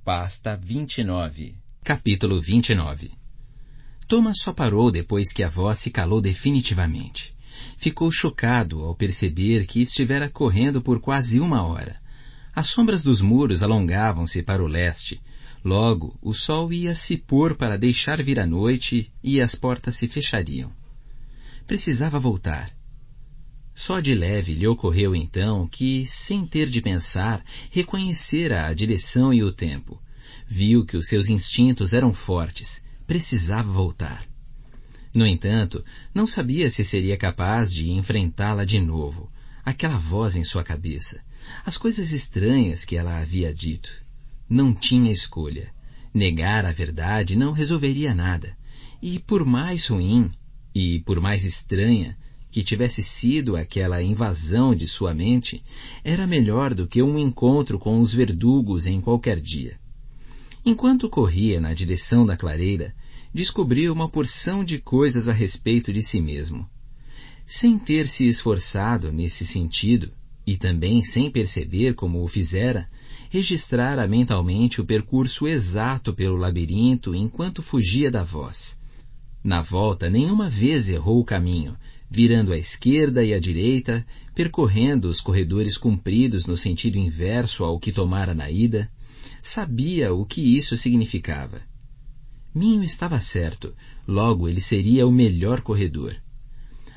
Pasta 29. Capítulo 29. Thomas só parou depois que a voz se calou definitivamente. Ficou chocado ao perceber que estivera correndo por quase 1 hora. As sombras dos muros alongavam-se para o leste. Logo, o sol ia se pôr para deixar vir a noite e as portas se fechariam. Precisava voltar. Só de leve lhe ocorreu então que, sem ter de pensar, reconhecera a direção e o tempo. Viu que os seus instintos eram fortes. Precisava voltar. No entanto, não sabia se seria capaz de enfrentá-la de novo. Aquela voz em sua cabeça. As coisas estranhas que ela havia dito. Não tinha escolha. Negar a verdade não resolveria nada. E por mais ruim, e por mais estranha, que tivesse sido aquela invasão de sua mente, era melhor do que um encontro com os verdugos em qualquer dia. Enquanto corria na direção da clareira, descobriu uma porção de coisas a respeito de si mesmo. Sem ter se esforçado nesse sentido, e também sem perceber como o fizera, registrara mentalmente o percurso exato pelo labirinto enquanto fugia da voz. Na volta, nenhuma vez errou o caminho, virando à esquerda e à direita, percorrendo os corredores compridos no sentido inverso ao que tomara na ida. Sabia o que isso significava. Minho estava certo, logo ele seria o melhor corredor.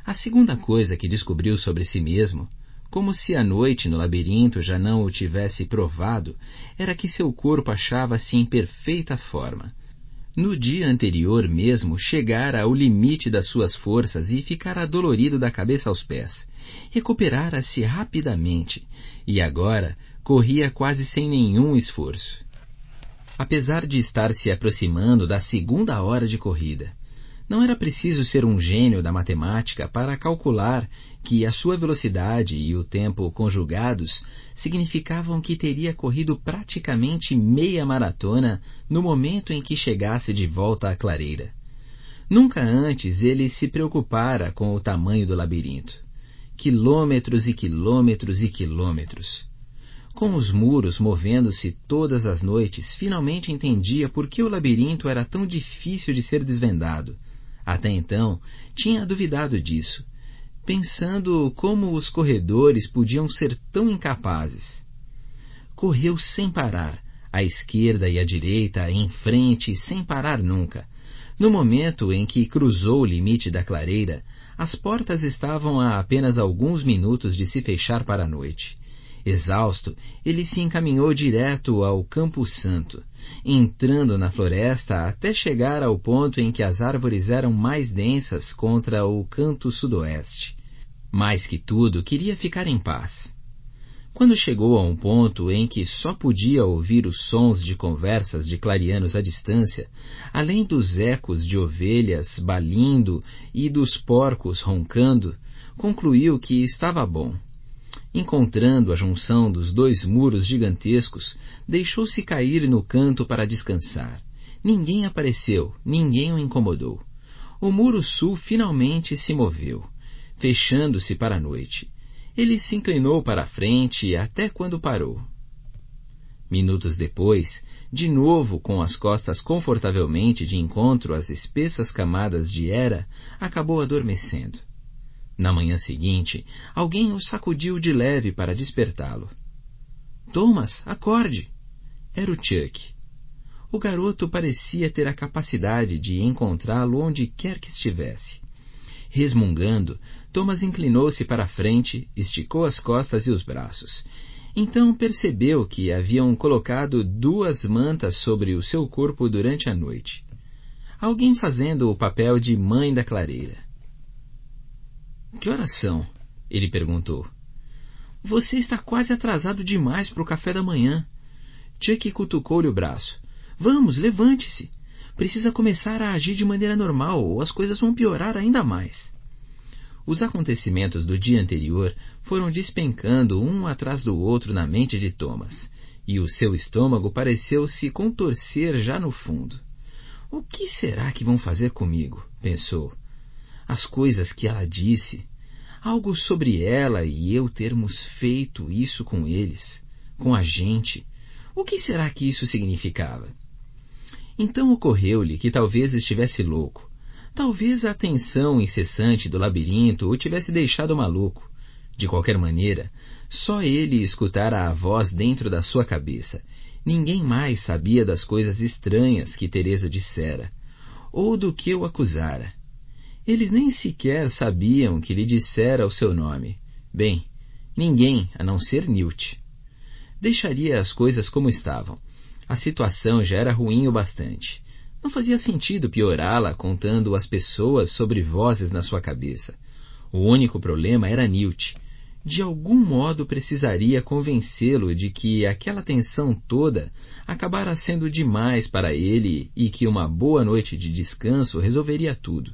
A segunda coisa que descobriu sobre si mesmo, como se a noite no labirinto já não o tivesse provado, era que seu corpo achava-se em perfeita forma. No dia anterior mesmo chegara ao limite das suas forças e ficara dolorido da cabeça aos pés. Recuperara-se rapidamente e agora corria quase sem nenhum esforço. Apesar de estar se aproximando da 2ª hora de corrida, não era preciso ser um gênio da matemática para calcular que a sua velocidade e o tempo conjugados significavam que teria corrido praticamente meia maratona no momento em que chegasse de volta à clareira. Nunca antes ele se preocupara com o tamanho do labirinto. Quilômetros e quilômetros e quilômetros. Com os muros movendo-se todas as noites, finalmente entendia por que o labirinto era tão difícil de ser desvendado. Até então, tinha duvidado disso, pensando como os corredores podiam ser tão incapazes. Correu sem parar, à esquerda e à direita, em frente, sem parar nunca. No momento em que cruzou o limite da clareira, as portas estavam a apenas alguns minutos de se fechar para a noite. Exausto, ele se encaminhou direto ao Campo Santo, entrando na floresta até chegar ao ponto em que as árvores eram mais densas contra o canto sudoeste. Mais que tudo, queria ficar em paz. Quando chegou a um ponto em que só podia ouvir os sons de conversas de clarianos à distância, além dos ecos de ovelhas balindo e dos porcos roncando, concluiu que estava bom. Encontrando a junção dos 2 muros gigantescos, deixou-se cair no canto para descansar. Ninguém apareceu, ninguém o incomodou. O muro sul finalmente se moveu, fechando-se para a noite. Ele se inclinou para a frente até quando parou. Minutos depois, de novo com as costas confortavelmente de encontro às espessas camadas de era, acabou adormecendo. Na manhã seguinte, alguém o sacudiu de leve para despertá-lo. — Thomas, acorde! Era o Chuck. O garoto parecia ter a capacidade de encontrá-lo onde quer que estivesse. Resmungando, Thomas inclinou-se para a frente, esticou as costas e os braços. Então percebeu que haviam colocado 2 mantas sobre o seu corpo durante a noite. Alguém fazendo o papel de mãe da clareira. — Que horas são? Ele perguntou. — Você está quase atrasado demais para o café da manhã. Chuck cutucou-lhe o braço. — Vamos, levante-se. Precisa começar a agir de maneira normal ou as coisas vão piorar ainda mais. Os acontecimentos do dia anterior foram despencando um atrás do outro na mente de Thomas, e o seu estômago pareceu se contorcer já no fundo. — O que será que vão fazer comigo? Pensou. As coisas que ela disse, algo sobre ela e eu termos feito isso com eles, com a gente, O que será que isso significava? Então ocorreu-lhe que talvez estivesse louco. Talvez a tensão incessante do labirinto o tivesse deixado maluco. De qualquer maneira, só ele escutara a voz dentro da sua cabeça. Ninguém mais sabia das coisas estranhas que Teresa dissera, ou do que o acusara. Eles nem sequer sabiam que lhe dissera o seu nome. Bem, ninguém, a não ser Newt. Deixaria as coisas como estavam. A situação já era ruim o bastante. Não fazia sentido piorá-la contando às pessoas sobre vozes na sua cabeça. O único problema era Newt. De algum modo precisaria convencê-lo de que aquela tensão toda acabara sendo demais para ele e que uma boa noite de descanso resolveria tudo.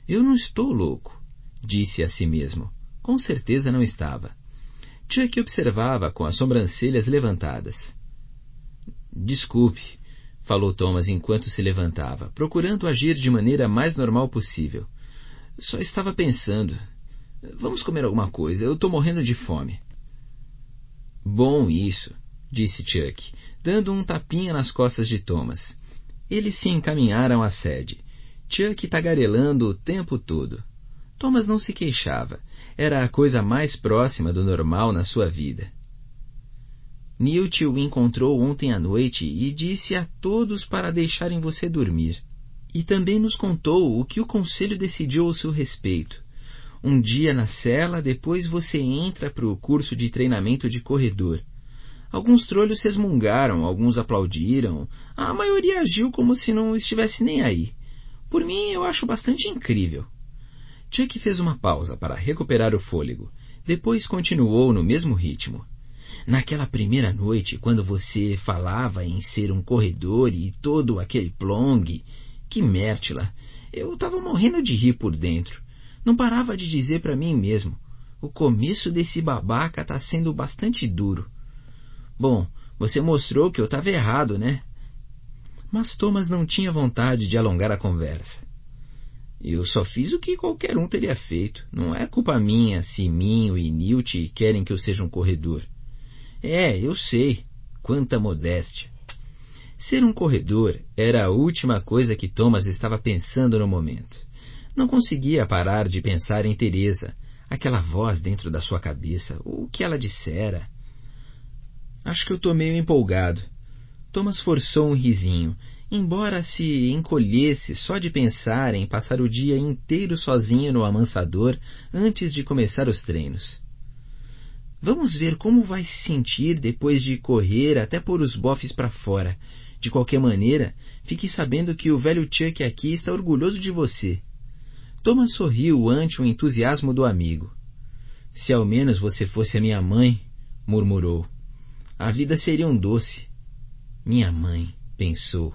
Eu não estou louco, disse a si mesmo. Com certeza não estava. Chuck observava com as sobrancelhas levantadas. Desculpe, falou Thomas enquanto se levantava, procurando agir de maneira mais normal possível. Só estava pensando. Vamos comer alguma coisa, eu estou morrendo de fome. Bom isso, disse Chuck, dando um tapinha nas costas de Thomas. Eles se encaminharam à sede. Chuck tagarelando o tempo todo. Thomas não se queixava. Era a coisa mais próxima do normal na sua vida. Newt o encontrou ontem à noite e disse a todos para deixarem você dormir. E também nos contou o que o conselho decidiu ao seu respeito. Um dia na cela, depois você entra para o curso de treinamento de corredor. Alguns trolhos resmungaram, alguns aplaudiram. A maioria agiu como se não estivesse nem aí. Por mim, eu acho bastante incrível. Chuck fez uma pausa para recuperar o fôlego. Depois continuou no mesmo ritmo. Naquela primeira noite, quando você falava em ser um corredor e todo aquele plong, que mértila, eu estava morrendo de rir por dentro. Não parava de dizer para mim mesmo, o começo desse babaca está sendo bastante duro. Bom, você mostrou que eu estava errado, né? Mas Thomas não tinha vontade de alongar a conversa. Eu só fiz o que qualquer um teria feito. Não é culpa minha se Minho e Newt querem que eu seja um corredor. Eu sei. Quanta modéstia. Ser um corredor era a última coisa que Thomas estava pensando no momento. Não conseguia parar de pensar em Teresa, aquela voz dentro da sua cabeça, o que ela dissera. Acho que eu estou meio empolgado. Thomas forçou um risinho, embora se encolhesse só de pensar em passar o dia inteiro sozinho no amansador antes de começar os treinos. Vamos ver como vai se sentir depois de correr até pôr os bofes para fora. De qualquer maneira, fique sabendo que o velho Chuck aqui está orgulhoso de você. Thomas sorriu ante o entusiasmo do amigo. Se ao menos você fosse a minha mãe, murmurou. A vida seria um doce. Minha mãe, pensou.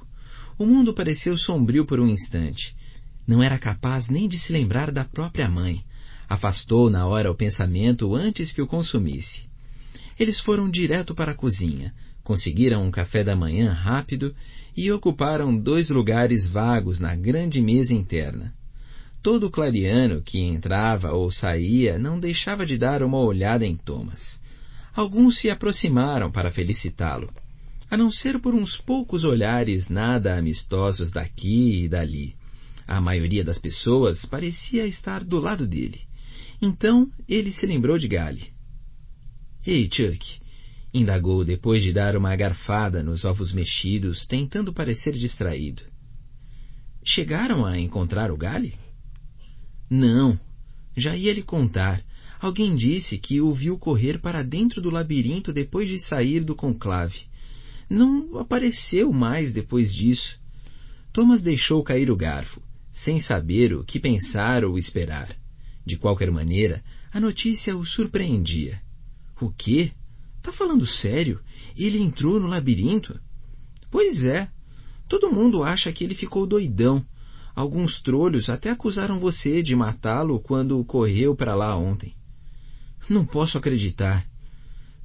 O mundo pareceu sombrio por um instante. Não era capaz nem de se lembrar da própria mãe. Afastou na hora o pensamento antes que o consumisse. Eles foram direto para a cozinha, conseguiram um café da manhã rápido e ocuparam 2 lugares vagos na grande mesa interna. Todo clariano que entrava ou saía não deixava de dar uma olhada em Thomas. Alguns se aproximaram para felicitá-lo, a não ser por uns poucos olhares nada amistosos daqui e dali. A maioria das pessoas parecia estar do lado dele. Então ele se lembrou de Gally. Ei, Chuck, indagou depois de dar uma garfada nos ovos mexidos, tentando parecer distraído. Chegaram a encontrar o Gally? Não, já ia lhe contar. Alguém disse que o viu correr para dentro do labirinto depois de sair do conclave. Não apareceu mais depois disso. Thomas deixou cair o garfo, sem saber o que pensar ou esperar. De qualquer maneira, a notícia o surpreendia. O quê? Tá falando sério? Ele entrou no labirinto? Pois é. Todo mundo acha que ele ficou doidão. Alguns trolhos até acusaram você de matá-lo quando correu para lá ontem. Não posso acreditar.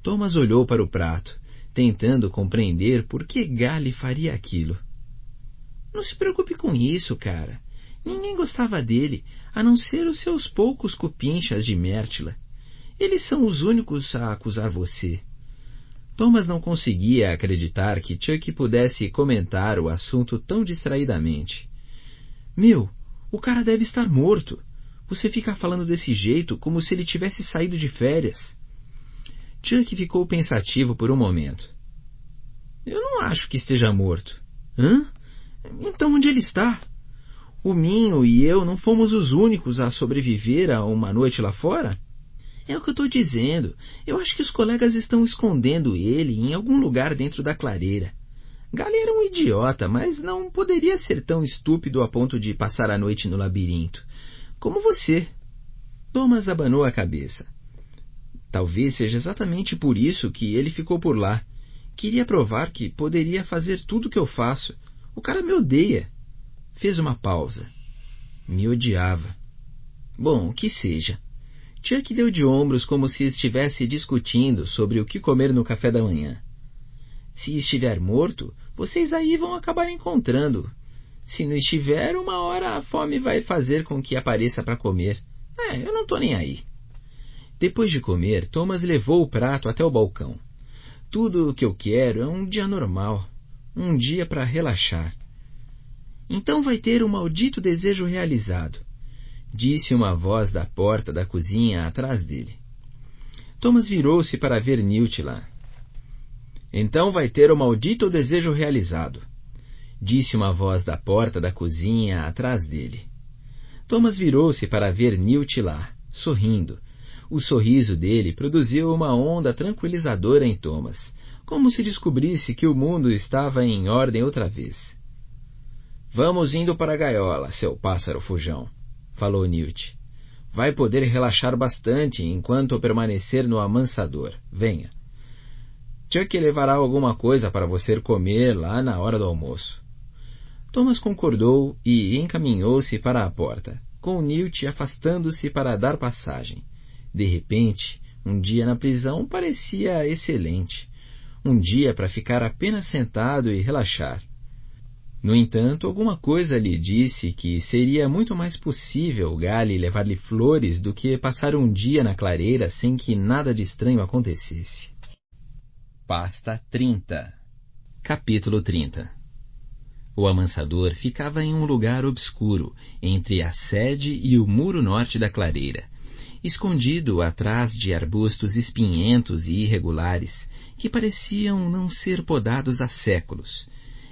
Thomas olhou para o prato, tentando compreender por que Gally faria aquilo. Não se preocupe com isso, cara. Ninguém gostava dele, a não ser os seus poucos cupinchas de Mértila. Eles são os únicos a acusar você. Thomas não conseguia acreditar que Chuck pudesse comentar o assunto tão distraidamente. Meu, o cara deve estar morto. Você fica falando desse jeito como se ele tivesse saído de férias. Chuck ficou pensativo por um momento. Eu não acho que esteja morto. Hã? Então onde ele está? O Minho e eu não fomos os únicos a sobreviver a uma noite lá fora? É o que eu estou dizendo. Eu acho que os colegas estão escondendo ele em algum lugar dentro da clareira. Gale era um idiota, mas não poderia ser tão estúpido a ponto de passar a noite no labirinto. Como você. Thomas abanou a cabeça. Talvez seja exatamente por isso que ele ficou por lá. Queria provar que poderia fazer tudo o que eu faço. O cara me odeia. Fez uma pausa. Me odiava. Bom, que seja. Chuck deu de ombros como se estivesse discutindo sobre o que comer no café da manhã. Se estiver morto, vocês aí vão acabar encontrando. Se não estiver, uma hora a fome vai fazer com que apareça para comer. Eu não estou nem aí. Depois de comer, Thomas levou o prato até o balcão. Tudo o que eu quero é um dia normal. Um dia para relaxar. Então vai ter um maldito desejo realizado, disse uma voz da porta da cozinha atrás dele. Thomas virou-se para ver Newt lá. Então vai ter o maldito desejo realizado, disse uma voz da porta da cozinha atrás dele. Thomas virou-se para ver Newt lá, sorrindo. O sorriso dele produziu uma onda tranquilizadora em Thomas, como se descobrisse que o mundo estava em ordem outra vez. Vamos indo para a gaiola, seu pássaro fujão, falou Newt. Vai poder relaxar bastante enquanto permanecer no amansador. Venha. Chuck levará alguma coisa para você comer lá na hora do almoço. Thomas concordou e encaminhou-se para a porta, com Newt afastando-se para dar passagem. De repente, um dia na prisão parecia excelente. Um dia para ficar apenas sentado e relaxar. No entanto, alguma coisa lhe disse que seria muito mais possível Gale levar-lhe flores do que passar um dia na clareira sem que nada de estranho acontecesse. Pasta 30. Capítulo 30. O amansador ficava em um lugar obscuro, entre a sede e o muro norte da clareira, escondido atrás de arbustos espinhentos e irregulares, que pareciam não ser podados há séculos.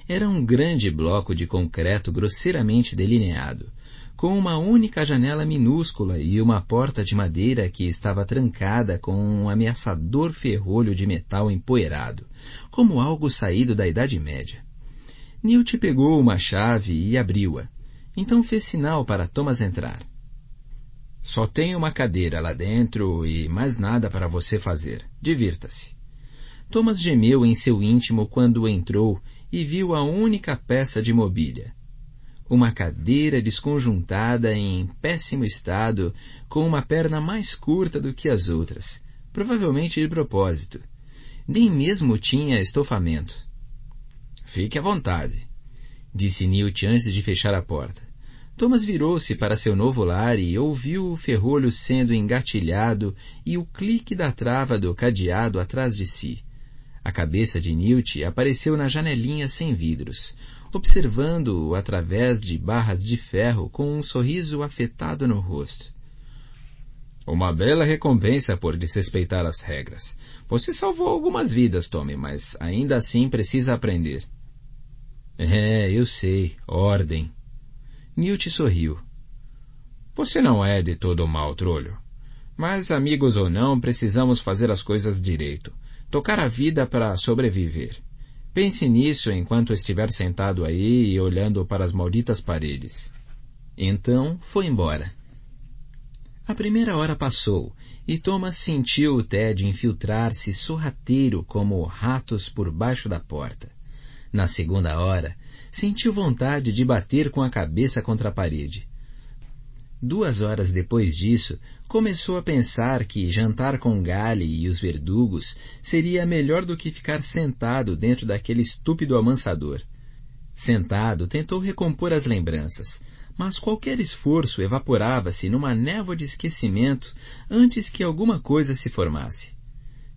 Era um grande bloco de concreto grosseiramente delineado, com uma única janela minúscula e uma porta de madeira que estava trancada com um ameaçador ferrolho de metal empoeirado, como algo saído da Idade Média. Newt pegou uma chave e abriu-a. Então fez sinal para Thomas entrar. Só tem uma cadeira lá dentro e mais nada para você fazer. Divirta-se. Thomas gemeu em seu íntimo quando entrou e viu a única peça de mobília. Uma cadeira desconjuntada em péssimo estado, com uma perna mais curta do que as outras, provavelmente de propósito. Nem mesmo tinha estofamento. Fique à vontade, disse Newt antes de fechar a porta. Thomas virou-se para seu novo lar e ouviu o ferrolho sendo engatilhado e o clique da trava do cadeado atrás de si. A cabeça de Newt apareceu na janelinha sem vidros, observando-o através de barras de ferro com um sorriso afetado no rosto. Uma bela recompensa por desrespeitar as regras. Você salvou algumas vidas, Tommy, mas ainda assim precisa aprender. Eu sei. Ordem. Newt sorriu. Você não é de todo mau, trolho. Mas, amigos ou não, precisamos fazer as coisas direito. Tocar a vida para sobreviver. Pense nisso enquanto estiver sentado aí e olhando para as malditas paredes. Então, foi embora. A primeira hora passou, e Thomas sentiu o tédio infiltrar-se sorrateiro como ratos por baixo da porta. Na segunda hora, sentiu vontade de bater com a cabeça contra a parede. 2 horas depois disso, começou a pensar que jantar com Gale e os verdugos seria melhor do que ficar sentado dentro daquele estúpido amansador. Sentado, tentou recompor as lembranças, mas qualquer esforço evaporava-se numa névoa de esquecimento antes que alguma coisa se formasse.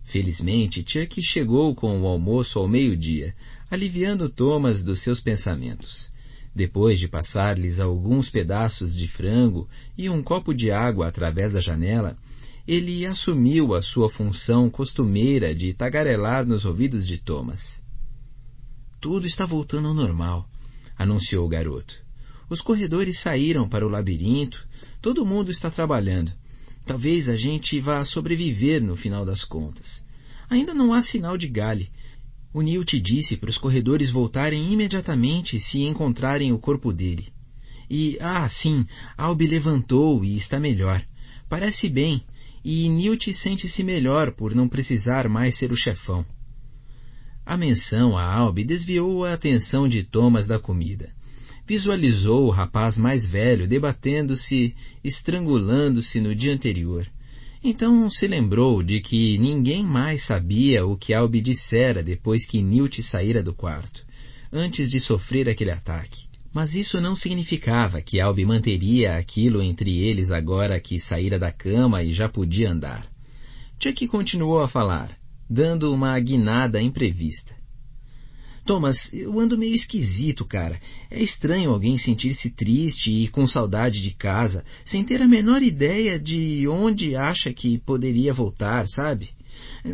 Felizmente, Chuck chegou com o almoço ao meio-dia, aliviando Thomas dos seus pensamentos. Depois de passar-lhes alguns pedaços de frango e um copo de água através da janela, ele assumiu a sua função costumeira de tagarelar nos ouvidos de Thomas. Tudo está voltando ao normal, anunciou o garoto. Os corredores saíram para o labirinto, todo mundo está trabalhando. Talvez a gente vá sobreviver no final das contas. Ainda não há sinal de Gale. O Newt disse para os corredores voltarem imediatamente se encontrarem o corpo dele. E, sim, Alby levantou e está melhor. Parece bem, e Newt sente-se melhor por não precisar mais ser o chefão. A menção a Alby desviou a atenção de Thomas da comida. Visualizou o rapaz mais velho debatendo-se, estrangulando-se no dia anterior. Então se lembrou de que ninguém mais sabia o que Alby dissera depois que Newt saíra do quarto, antes de sofrer aquele ataque. Mas isso não significava que Alby manteria aquilo entre eles agora que saíra da cama e já podia andar. Chuck continuou a falar, dando uma guinada imprevista. Thomas, eu ando meio esquisito, cara. É estranho alguém sentir-se triste e com saudade de casa, sem ter a menor ideia de onde acha que poderia voltar, sabe?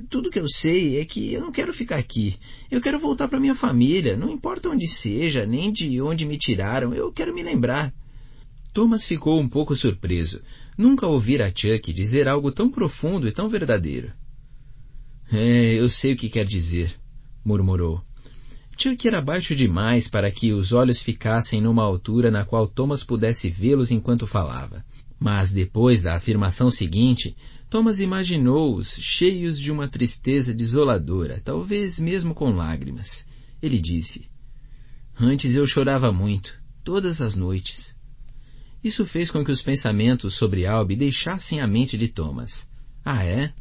Tudo que eu sei é que eu não quero ficar aqui. Eu quero voltar para minha família, não importa onde seja, nem de onde me tiraram, eu quero me lembrar. Thomas ficou um pouco surpreso. Nunca ouvira Chuck dizer algo tão profundo e tão verdadeiro. Eu sei o que quer dizer, murmurou. Chuck era baixo demais para que os olhos ficassem numa altura na qual Thomas pudesse vê-los enquanto falava. Mas depois da afirmação seguinte, Thomas imaginou-os cheios de uma tristeza desoladora, talvez mesmo com lágrimas. Ele disse, antes eu chorava muito, todas as noites. Isso fez com que os pensamentos sobre Alby deixassem a mente de Thomas. É?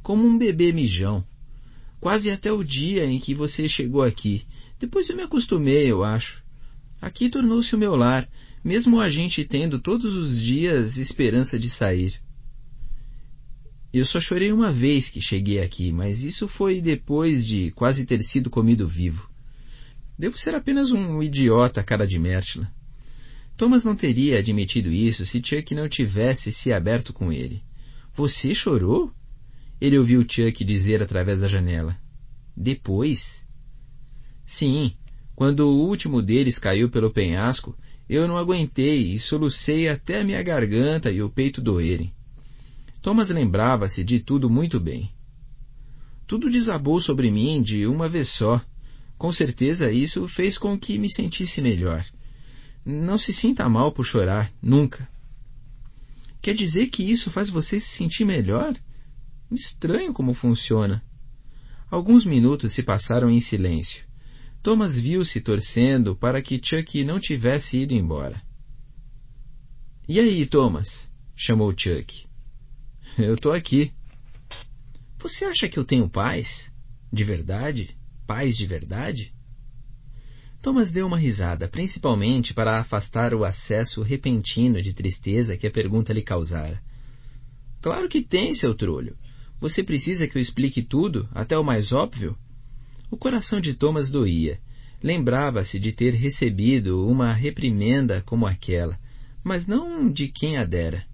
Como um bebê mijão. Quase até o dia em que você chegou aqui. Depois eu me acostumei, eu acho. Aqui tornou-se o meu lar, mesmo a gente tendo todos os dias esperança de sair. Eu só chorei uma vez que cheguei aqui, mas isso foi depois de quase ter sido comido vivo. Devo ser apenas um idiota cara de Mértila. Thomas não teria admitido isso se Chuck não tivesse se aberto com ele. Você chorou? Ele ouviu Chuck dizer através da janela. Depois? Sim, quando o último deles caiu pelo penhasco, eu não aguentei e solucei até a minha garganta e o peito doerem. Thomas lembrava-se de tudo muito bem. Tudo desabou sobre mim de uma vez só. Com certeza isso fez com que me sentisse melhor. Não se sinta mal por chorar, nunca. Quer dizer que isso faz você se sentir melhor? Estranho como funciona. Alguns minutos se passaram em silêncio. Thomas viu-se torcendo para que Chuck não tivesse ido embora. E aí, Thomas? Chamou Chuck. Eu estou aqui. Você acha que eu tenho paz? De verdade? Paz de verdade? Thomas deu uma risada, principalmente para afastar o acesso repentino de tristeza que a pergunta lhe causara. Claro que tem, seu trolho. Você precisa que eu explique tudo, até o mais óbvio? O coração de Thomas doía. Lembrava-se de ter recebido uma reprimenda como aquela, mas não de quem a dera.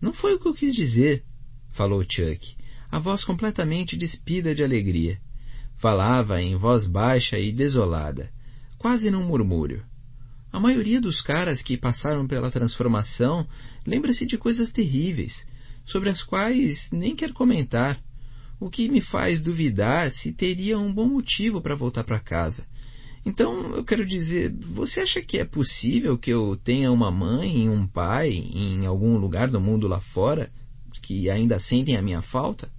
Não foi o que eu quis dizer, falou Chuck, a voz completamente despida de alegria. Falava em voz baixa e desolada, quase num murmúrio. A maioria dos caras que passaram pela transformação lembra-se de coisas terríveis, sobre as quais nem quer comentar, o que me faz duvidar se teria um bom motivo para voltar para casa. Então, eu quero dizer, você acha que é possível que eu tenha uma mãe e um pai em algum lugar do mundo lá fora que ainda sentem a minha falta?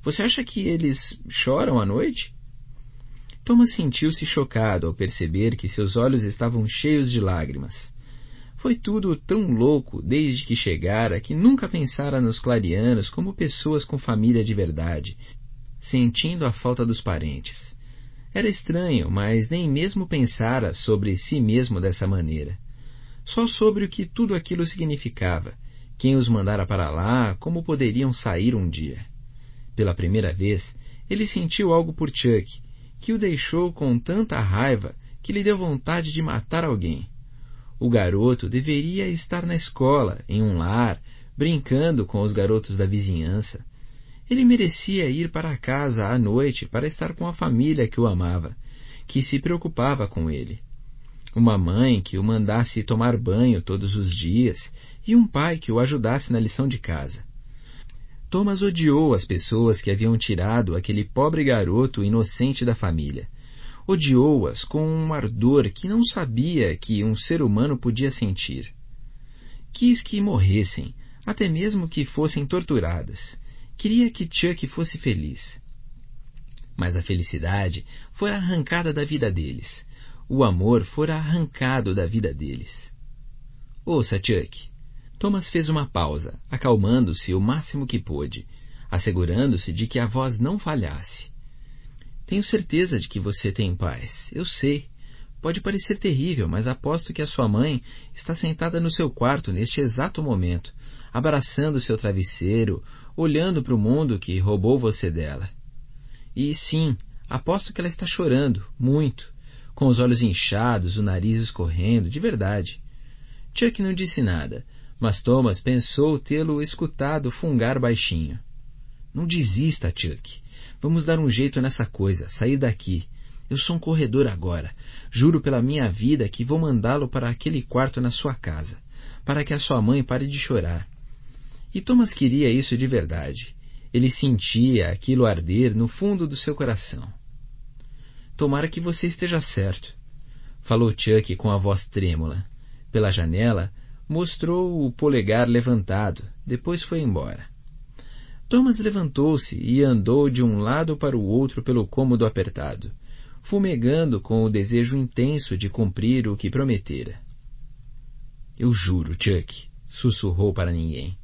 Você acha que eles choram à noite? Thomas sentiu-se chocado ao perceber que seus olhos estavam cheios de lágrimas. Foi tudo tão louco desde que chegara que nunca pensara nos clarianos como pessoas com família de verdade, sentindo a falta dos parentes. Era estranho, mas nem mesmo pensara sobre si mesmo dessa maneira. Só sobre o que tudo aquilo significava, quem os mandara para lá, como poderiam sair um dia. Pela primeira vez, ele sentiu algo por Chuck, que o deixou com tanta raiva que lhe deu vontade de matar alguém. O garoto deveria estar na escola, em um lar, brincando com os garotos da vizinhança. Ele merecia ir para casa à noite para estar com a família que o amava, que se preocupava com ele. Uma mãe que o mandasse tomar banho todos os dias e um pai que o ajudasse na lição de casa. Thomas odiou as pessoas que haviam tirado aquele pobre garoto inocente da família. Odiou-as com um ardor que não sabia que um ser humano podia sentir. Quis que morressem, até mesmo que fossem torturadas. Queria que Chuck fosse feliz. Mas a felicidade fora arrancada da vida deles. O amor fora arrancado da vida deles. Ouça, Chuck. Thomas fez uma pausa, acalmando-se o máximo que pôde, assegurando-se de que a voz não falhasse. Tenho certeza de que você tem paz. Eu sei. Pode parecer terrível, mas aposto que a sua mãe está sentada no seu quarto neste exato momento, abraçando seu travesseiro, olhando para o mundo que roubou você dela. E sim, aposto que ela está chorando, muito, com os olhos inchados, o nariz escorrendo, de verdade. Chuck não disse nada, mas Thomas pensou tê-lo escutado fungar baixinho. Não desista, Chuck. Vamos dar um jeito nessa coisa, sair daqui. Eu sou um corredor agora. Juro pela minha vida que vou mandá-lo para aquele quarto na sua casa, para que a sua mãe pare de chorar. E Thomas queria isso de verdade. Ele sentia aquilo arder no fundo do seu coração. Tomara que você esteja certo, falou Chuck com a voz trêmula. Pela janela, mostrou o polegar levantado, depois foi embora. Thomas levantou-se e andou de um lado para o outro pelo cômodo apertado, fumegando com o desejo intenso de cumprir o que prometera. Eu juro, Chuck, sussurrou para ninguém.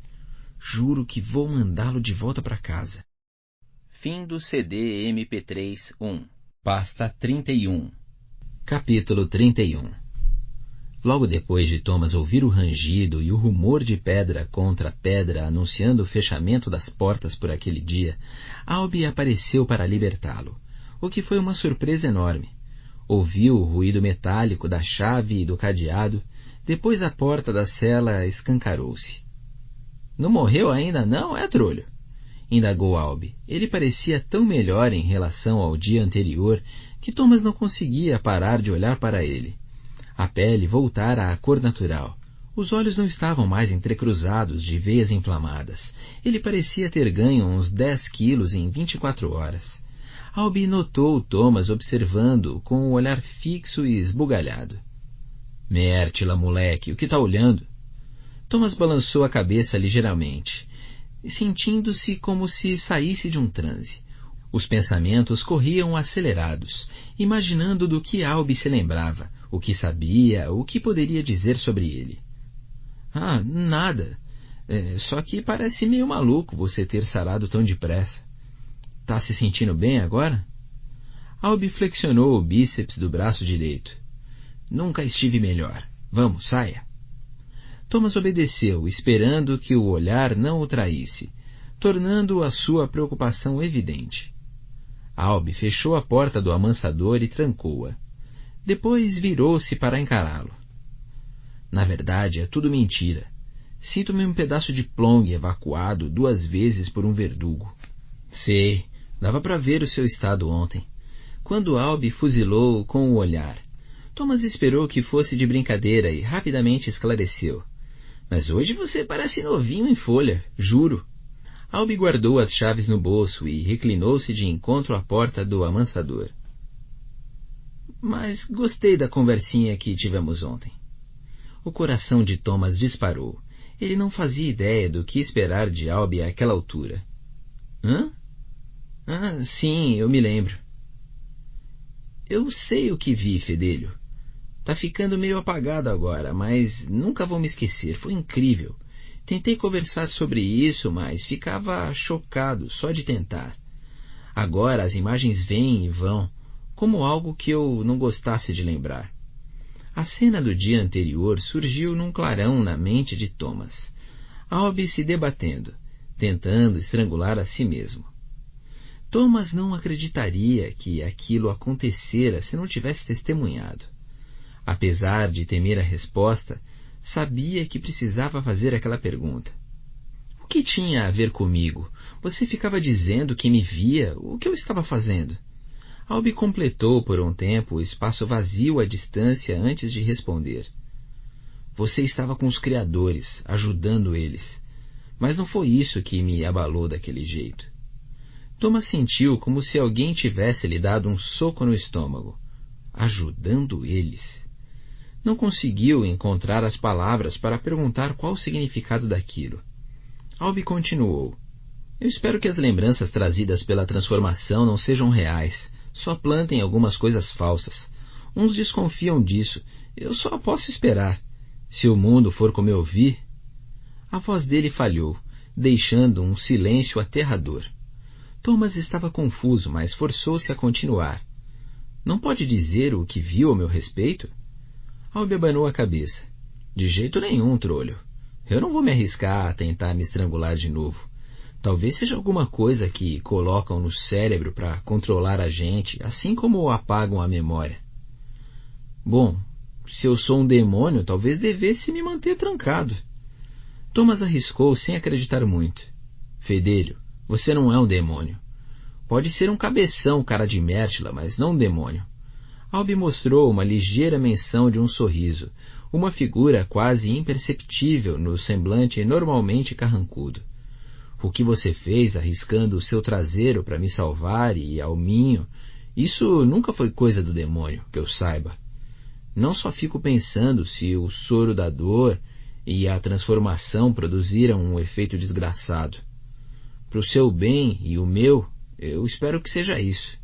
Juro que vou mandá-lo de volta para casa. Fim do CD MP3 1. Pasta 31. Capítulo 31. Logo depois de Thomas ouvir o rangido e o rumor de pedra contra pedra anunciando o fechamento das portas por aquele dia, Albie apareceu para libertá-lo, o que foi uma surpresa enorme. Ouviu o ruído metálico da chave e do cadeado, depois a porta da cela escancarou-se. Não morreu ainda não, é, trolho? Indagou Albie. Ele parecia tão melhor em relação ao dia anterior que Thomas não conseguia parar de olhar para ele. A pele voltara à cor natural. Os olhos não estavam mais entrecruzados de veias inflamadas. Ele parecia ter ganho uns 10 quilos em 24 horas. Albie notou Thomas observando-o com um olhar fixo e esbugalhado. Mértila, moleque, o que tá olhando? Thomas balançou a cabeça ligeiramente, sentindo-se como se saísse de um transe. Os pensamentos corriam acelerados, imaginando do que Albie se lembrava, o que sabia, o que poderia dizer sobre ele. Ah, nada. Só que parece meio maluco você ter sarado tão depressa. Tá se sentindo bem agora? Albie flexionou o bíceps do braço direito. Nunca estive melhor. Vamos, saia. Thomas obedeceu, esperando que o olhar não o traísse, tornando a sua preocupação evidente. Albie fechou a porta do amansador e trancou-a. Depois virou-se para encará-lo. Na verdade, é tudo mentira. Sinto-me um pedaço de plonge evacuado 2 vezes por um verdugo. Sei, dava para ver o seu estado ontem. Quando Albie fuzilou com o olhar, Thomas esperou que fosse de brincadeira e rapidamente esclareceu. Mas hoje você parece novinho em folha, juro. Albie guardou as chaves no bolso e reclinou-se de encontro à porta do amansador. Mas gostei da conversinha que tivemos ontem. O coração de Thomas disparou. Ele não fazia ideia do que esperar de Albie àquela altura. Hã? Ah, sim, eu me lembro. Eu sei o que vi, fedelho. Tá ficando meio apagado agora, mas nunca vou me esquecer. Foi incrível. Tentei conversar sobre isso, mas ficava chocado só de tentar. Agora as imagens vêm e vão, como algo que eu não gostasse de lembrar. A cena do dia anterior surgiu num clarão na mente de Thomas. Albie se debatendo, tentando estrangular a si mesmo. Thomas não acreditaria que aquilo acontecera se não tivesse testemunhado. Apesar de temer a resposta, sabia que precisava fazer aquela pergunta. O que tinha a ver comigo? Você ficava dizendo que me via. O que eu estava fazendo? Albie completou por um tempo o espaço vazio à distância antes de responder. Você estava com os criadores, ajudando eles. Mas não foi isso que me abalou daquele jeito. Thomas sentiu como se alguém tivesse lhe dado um soco no estômago. Ajudando eles. Não conseguiu encontrar as palavras para perguntar qual o significado daquilo. Albie continuou. Eu espero que as lembranças trazidas pela transformação não sejam reais. Só plantem algumas coisas falsas. Uns desconfiam disso. Eu só posso esperar. Se o mundo for como eu vi... A voz dele falhou, deixando um silêncio aterrador. Thomas estava confuso, mas forçou-se a continuar. Não pode dizer o que viu a meu respeito? Albie abanou a cabeça. De jeito nenhum, trolho. Eu não vou me arriscar a tentar me estrangular de novo. Talvez seja alguma coisa que colocam no cérebro para controlar a gente, assim como apagam a memória. Bom, se eu sou um demônio, talvez devesse me manter trancado. Thomas arriscou sem acreditar muito. Fedelho, você não é um demônio. Pode ser um cabeção cara de Mértila, mas não um demônio. Albie mostrou uma ligeira menção de um sorriso, uma figura quase imperceptível no semblante normalmente carrancudo. O que você fez arriscando o seu traseiro para me salvar e ao minho, isso nunca foi coisa do demônio, que eu saiba. Não só fico pensando se o soro da dor e a transformação produziram um efeito desgraçado. Para o seu bem e o meu, eu espero que seja isso.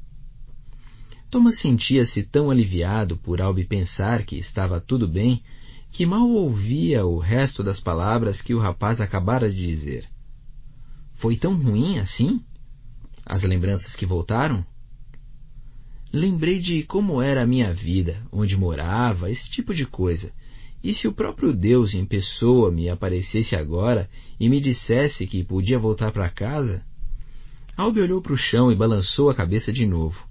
Thomas sentia-se tão aliviado por Albie pensar que estava tudo bem, que mal ouvia o resto das palavras que o rapaz acabara de dizer. Foi tão ruim assim? As lembranças que voltaram? Lembrei de como era a minha vida, onde morava, esse tipo de coisa. E se o próprio Deus em pessoa me aparecesse agora e me dissesse que podia voltar para casa? Albie olhou para o chão e balançou a cabeça de novo.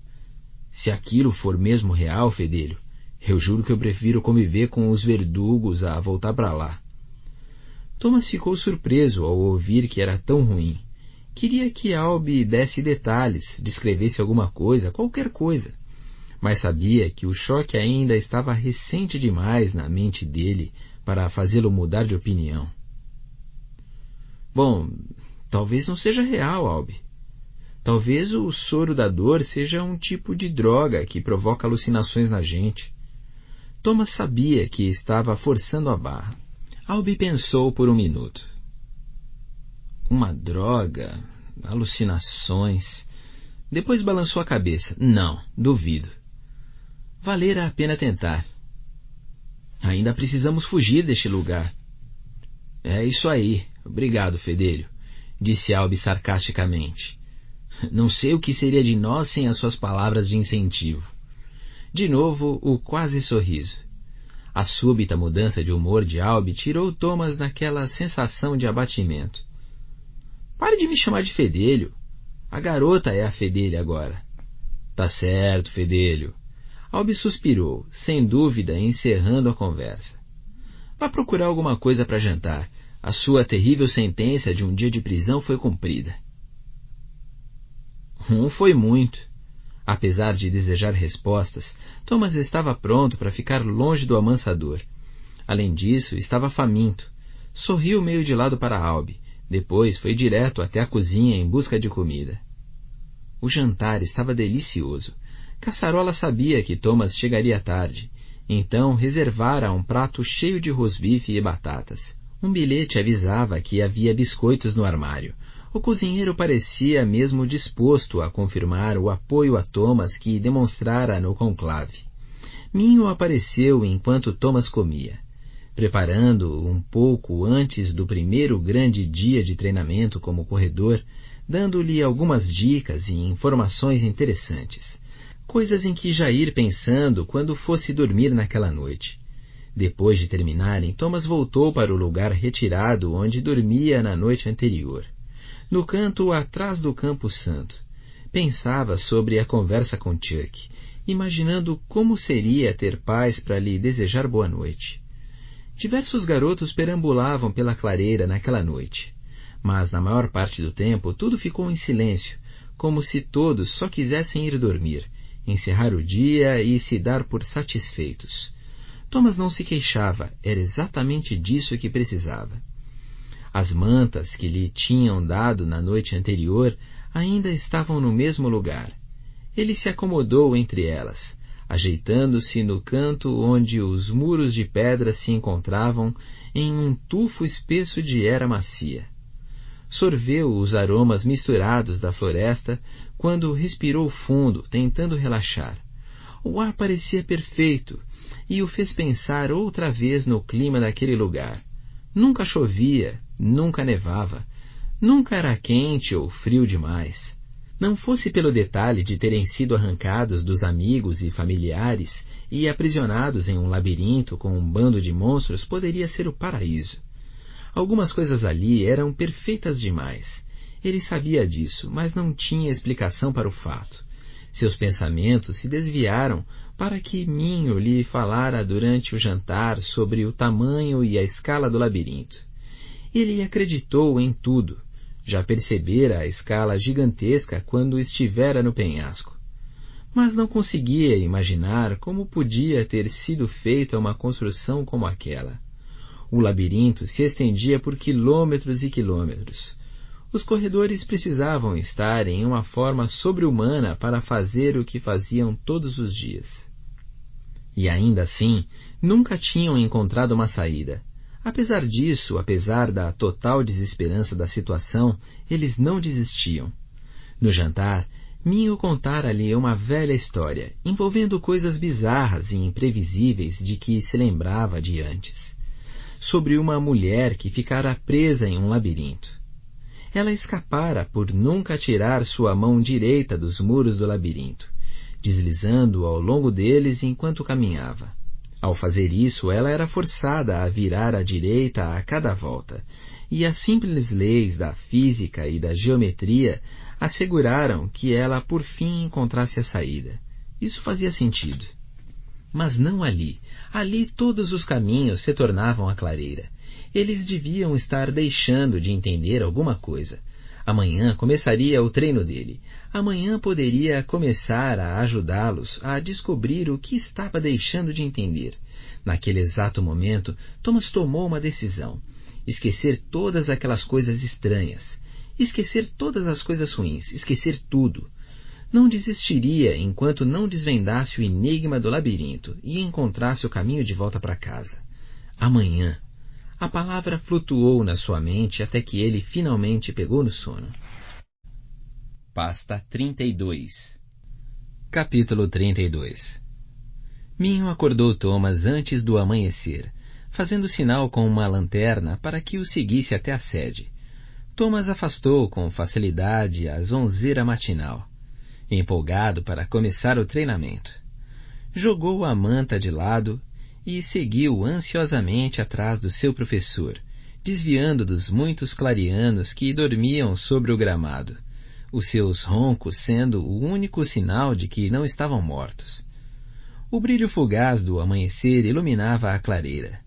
Se aquilo for mesmo real, fedelho, eu juro que eu prefiro conviver com os verdugos a voltar para lá. Thomas ficou surpreso ao ouvir que era tão ruim. Queria que Albie desse detalhes, descrevesse alguma coisa, qualquer coisa. Mas sabia que o choque ainda estava recente demais na mente dele para fazê-lo mudar de opinião. Bom, talvez não seja real, Albie. Talvez o soro da dor seja um tipo de droga que provoca alucinações na gente. Thomas sabia que estava forçando a barra. Albie pensou por um minuto. Uma droga, alucinações. Depois balançou a cabeça. Não, duvido. Valera a pena tentar. Ainda precisamos fugir deste lugar. É isso aí. Obrigado, fedelho, disse Albie sarcasticamente. Não sei o que seria de nós sem as suas palavras de incentivo. De novo, o quase sorriso. A súbita mudança de humor de Albie tirou Thomas daquela sensação de abatimento. Pare de me chamar de fedelho. A garota é a fedelha agora. Tá certo, fedelho. Albie suspirou, sem dúvida encerrando a conversa. Vá procurar alguma coisa para jantar. A sua terrível sentença de um dia de prisão foi cumprida. Foi muito. Apesar de desejar respostas, Thomas estava pronto para ficar longe do amansador. Além disso, estava faminto. Sorriu meio de lado para Albie. Depois foi direto até a cozinha em busca de comida. O jantar estava delicioso. Caçarola sabia que Thomas chegaria tarde, então reservara um prato cheio de rosbife e batatas. Um bilhete avisava que havia biscoitos no armário. O cozinheiro parecia mesmo disposto a confirmar o apoio a Thomas que demonstrara no conclave. Minho apareceu enquanto Thomas comia, preparando um pouco antes do primeiro grande dia de treinamento como corredor, dando-lhe algumas dicas e informações interessantes, coisas em que já ir pensando quando fosse dormir naquela noite. Depois de terminarem, Thomas voltou para o lugar retirado onde dormia na noite anterior. No canto atrás do Campo Santo. Pensava sobre a conversa com Chuck, imaginando como seria ter pais para lhe desejar boa noite. Diversos garotos perambulavam pela clareira naquela noite, mas na maior parte do tempo tudo ficou em silêncio, como se todos só quisessem ir dormir, encerrar o dia e se dar por satisfeitos. Thomas não se queixava, era exatamente disso que precisava. As mantas que lhe tinham dado na noite anterior ainda estavam no mesmo lugar. Ele se acomodou entre elas, ajeitando-se no canto onde os muros de pedra se encontravam em um tufo espesso de era macia. Sorveu os aromas misturados da floresta quando respirou fundo, tentando relaxar. O ar parecia perfeito e o fez pensar outra vez no clima daquele lugar. Nunca chovia, nunca nevava, nunca era quente ou frio demais. Não fosse pelo detalhe de terem sido arrancados dos amigos e familiares e aprisionados em um labirinto com um bando de monstros, poderia ser o paraíso. Algumas coisas ali eram perfeitas demais. Ele sabia disso, mas não tinha explicação para o fato. Seus pensamentos se desviaram para que Minho lhe falara durante o jantar sobre o tamanho e a escala do labirinto. Ele acreditou em tudo. Já percebera a escala gigantesca quando estivera no penhasco. Mas não conseguia imaginar como podia ter sido feita uma construção como aquela. O labirinto se estendia por quilômetros e quilômetros. Os corredores precisavam estar em uma forma sobre-humana para fazer o que faziam todos os dias. E ainda assim, nunca tinham encontrado uma saída. Apesar disso, apesar da total desesperança da situação, eles não desistiam. No jantar, Minho contara-lhe uma velha história, envolvendo coisas bizarras e imprevisíveis de que se lembrava de antes. Sobre uma mulher que ficara presa em um labirinto. Ela escapara por nunca tirar sua mão direita dos muros do labirinto, deslizando ao longo deles enquanto caminhava. Ao fazer isso, ela era forçada a virar à direita a cada volta, e as simples leis da física e da geometria asseguraram que ela por fim encontrasse a saída. Isso fazia sentido. Mas não ali. Ali todos os caminhos se tornavam a clareira. Eles deviam estar deixando de entender alguma coisa. Amanhã começaria o treino dele. Amanhã poderia começar a ajudá-los a descobrir o que estava deixando de entender. Naquele exato momento, Thomas tomou uma decisão. Esquecer todas aquelas coisas estranhas. Esquecer todas as coisas ruins. Esquecer tudo. Não desistiria enquanto não desvendasse o enigma do labirinto e encontrasse o caminho de volta para casa. Amanhã. A palavra flutuou na sua mente até que ele finalmente pegou no sono. Pasta 32. Capítulo 32. Minho acordou Thomas antes do amanhecer, fazendo sinal com uma lanterna para que o seguisse até a sede. Thomas afastou com facilidade a zonzeira matinal, empolgado para começar o treinamento. Jogou a manta de lado e seguiu ansiosamente atrás do seu professor, desviando dos muitos clarianos que dormiam sobre o gramado, os seus roncos sendo o único sinal de que não estavam mortos. O brilho fugaz do amanhecer iluminava a clareira,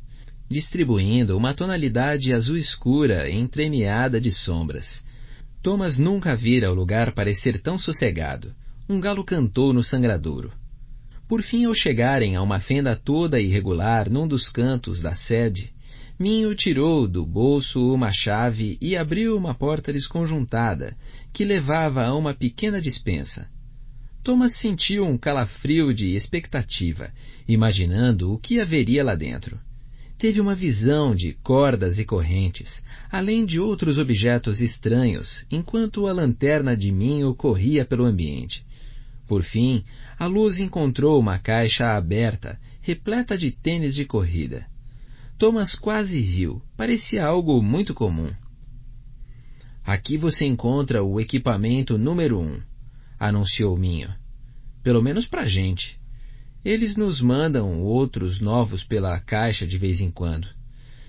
distribuindo uma tonalidade azul escura entremeada de sombras. Thomas nunca vira o lugar parecer tão sossegado. Um galo cantou no sangradouro. Por fim, ao chegarem a uma fenda toda irregular num dos cantos da sede, Minho tirou do bolso uma chave e abriu uma porta desconjuntada, que levava a uma pequena despensa. Thomas sentiu um calafrio de expectativa, imaginando o que haveria lá dentro. Teve uma visão de cordas e correntes, além de outros objetos estranhos, enquanto a lanterna de Minho corria pelo ambiente. Por fim, a luz encontrou uma caixa aberta, repleta de tênis de corrida. Thomas quase riu. Parecia algo muito comum. Aqui você encontra o equipamento número 1, anunciou Minho. Pelo menos pra gente. Eles nos mandam outros novos pela caixa de vez em quando.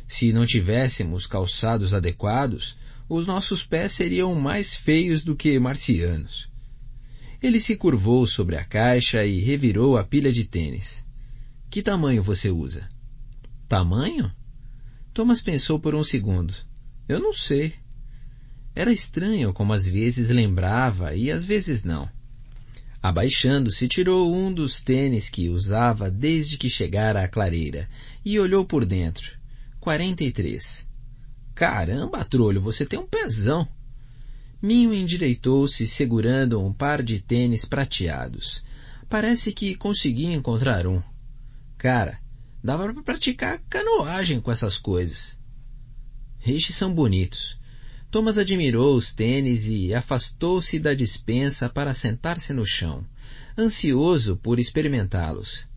Se não tivéssemos calçados adequados, os nossos pés seriam mais feios do que marcianos. Ele se curvou sobre a caixa e revirou a pilha de tênis. Que tamanho você usa? Tamanho? Thomas pensou por um segundo. Eu não sei. Era estranho como às vezes lembrava e às vezes não. Abaixando-se, tirou um dos tênis que usava desde que chegara à clareira e olhou por dentro. 43. Caramba, trolho, você tem um pezão. Minho endireitou-se segurando um par de tênis prateados. Parece que consegui encontrar um. Cara, dava para praticar canoagem com essas coisas. Estes são bonitos. Thomas admirou os tênis e afastou-se da despensa para sentar-se no chão, ansioso por experimentá-los.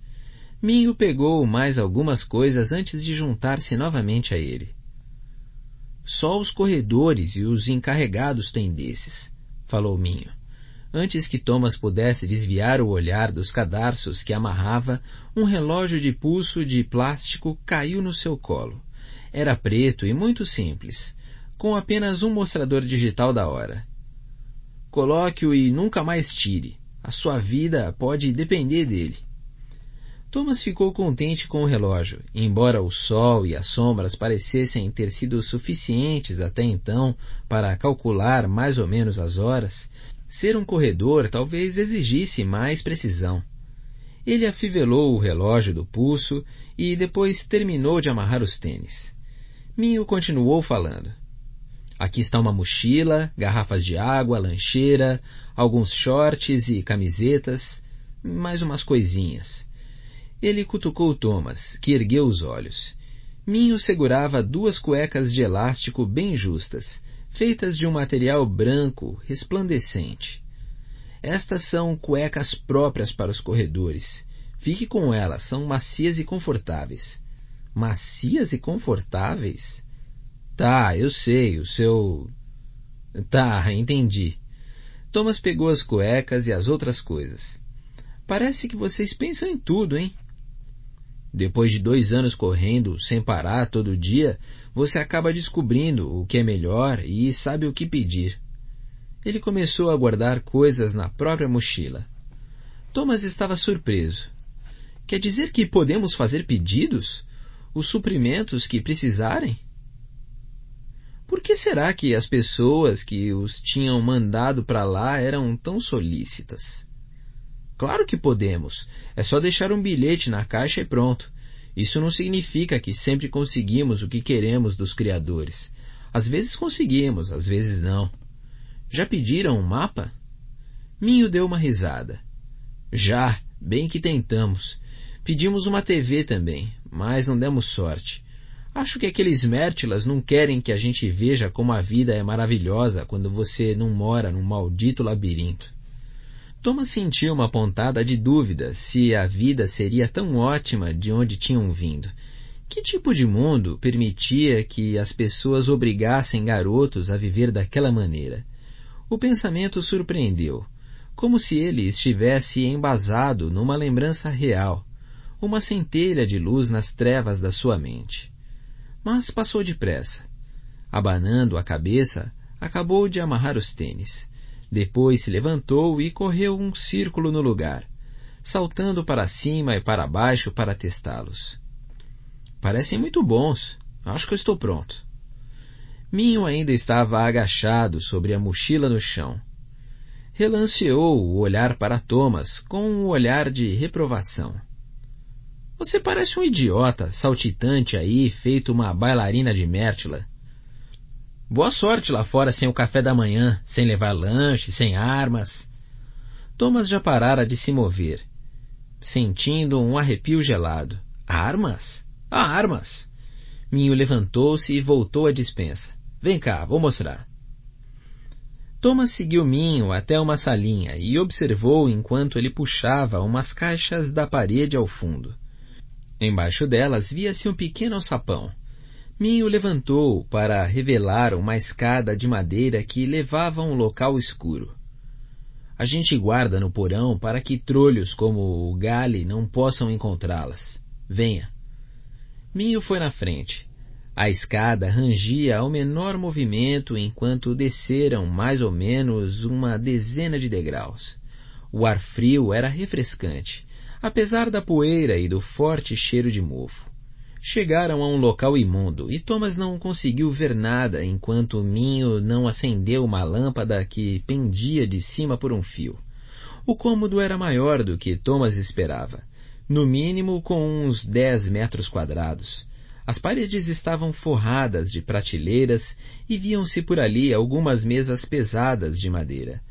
Minho pegou mais algumas coisas antes de juntar-se novamente a ele. Só os corredores e os encarregados têm desses, falou Minho. Antes que Thomas pudesse desviar o olhar dos cadarços que amarrava, um relógio de pulso de plástico caiu no seu colo. Era preto e muito simples, com apenas um mostrador digital da hora. Coloque-o e nunca mais tire. A sua vida pode depender dele. Thomas ficou contente com o relógio, embora o sol e as sombras parecessem ter sido suficientes até então para calcular mais ou menos as horas. Ser um corredor talvez exigisse mais precisão. Ele afivelou o relógio do pulso e depois terminou de amarrar os tênis. Minho continuou falando. Aqui está uma mochila, garrafas de água, lancheira, alguns shorts e camisetas, mais umas coisinhas. Ele cutucou Thomas, que ergueu os olhos. Minho segurava 2 cuecas de elástico bem justas, feitas de um material branco, resplandecente. Estas são cuecas próprias para os corredores. Fique com elas, são macias e confortáveis. Macias e confortáveis? Tá, eu sei, o seu... Tá, entendi. Thomas pegou as cuecas e as outras coisas. Parece que vocês pensam em tudo, hein? Depois de 2 anos correndo sem parar todo dia, você acaba descobrindo o que é melhor e sabe o que pedir. Ele começou a guardar coisas na própria mochila. Thomas estava surpreso. Quer dizer que podemos fazer pedidos? Os suprimentos que precisarem? Por que será que as pessoas que os tinham mandado para lá eram tão solícitas? Claro que podemos. É só deixar um bilhete na caixa e pronto. Isso não significa que sempre conseguimos o que queremos dos criadores. Às vezes conseguimos, às vezes não. Já pediram um mapa? Minho deu uma risada. Já, bem que tentamos. Pedimos uma TV também, mas não demos sorte. Acho que aqueles Mértilas não querem que a gente veja como a vida é maravilhosa quando você não mora num maldito labirinto. Thomas sentiu uma pontada de dúvida se a vida seria tão ótima de onde tinham vindo. Que tipo de mundo permitia que as pessoas obrigassem garotos a viver daquela maneira? O pensamento surpreendeu, como se ele estivesse embasado numa lembrança real, uma centelha de luz nas trevas da sua mente. Mas passou depressa. Abanando a cabeça, acabou de amarrar os tênis. Depois se levantou e correu um círculo no lugar, saltando para cima e para baixo para testá-los. Parecem muito bons. Acho que eu estou pronto. Minho ainda estava agachado sobre a mochila no chão. Relanceou o olhar para Thomas com um olhar de reprovação. Você parece um idiota, saltitante aí, feito uma bailarina de Mértila. Boa sorte lá fora sem o café da manhã, sem levar lanche, sem armas. Thomas já parara de se mover, sentindo um arrepio gelado. Armas? Armas! Minho levantou-se e voltou à despensa. Vem cá, vou mostrar. Thomas seguiu Minho até uma salinha e observou enquanto ele puxava umas caixas da parede ao fundo. Embaixo delas via-se um pequeno alçapão. Minho levantou para revelar uma escada de madeira que levava a um local escuro. A gente guarda no porão para que trolhos como o Gale não possam encontrá-las. Venha. Minho foi na frente. A escada rangia ao menor movimento enquanto desceram mais ou menos uma dezena de degraus. O ar frio era refrescante, apesar da poeira e do forte cheiro de mofo. Chegaram a um local imundo e Thomas não conseguiu ver nada enquanto Minho não acendeu uma lâmpada que pendia de cima por um fio. O cômodo era maior do que Thomas esperava, no mínimo com uns 10 metros quadrados. As paredes estavam forradas de prateleiras e viam-se por ali algumas mesas pesadas de madeira.